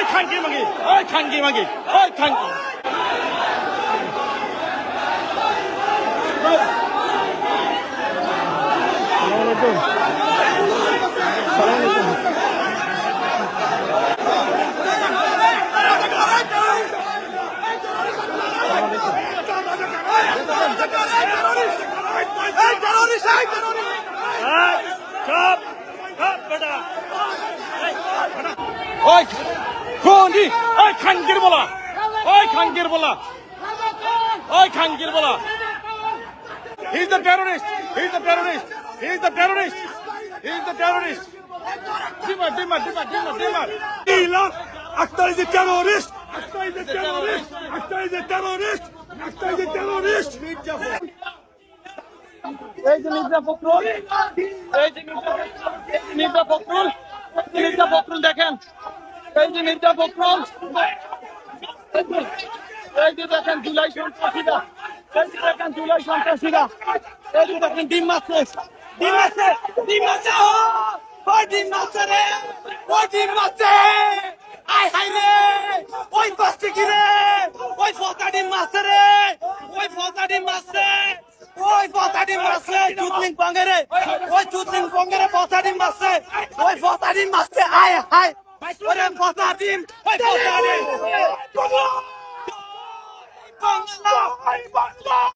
ওই খানকি মাগি, ওই খানকি মাগি, ওই খানকি। ওই কোনি, ওই খানকির বলা, ওই খানকির বলা, ওই খানকির বলা। He is the terrorist. He is the terrorist. He is the terrorist. He is the terrorist. Dimmer. Ilan, Akhtar is a terrorist. Akhtar is a terrorist. Akhtar is a terrorist. Akhtar is a terrorist. এই যে মির্জা ফখরুল, এই যে মির্জা ফখরুল, মির্জা ফখরুল দেখেন, এই যে মির্জা ফখরুল, এই যে দেখেন জুলাই সন্ত্রাসীরা, এই যে দেখেন জুলাই সন্ত্রাসীরা, এই যে দেখেন ডিম মারছে, ডিম মারছে, ডিম মারছে, ওই ডিম মারছে রে, ওই ডিম মারছে, আয় হাই রে, ওই বাস্তি কি রে, ওই ফোকা ডিম মারছে রে, ওই ফোকা ডিম মারছে, ওই ফোকা ডিম মারছে, চুতলিং পঙ্গেরে, ওই চুতলিং পঙ্গেরে ফোকা ডিম মারছে, ওই ফোকা ডিম মারছে, আয় হাই, ওরে ফোকা ডিম, ওই ফোকা ডিম, বাংলা, বাংলা।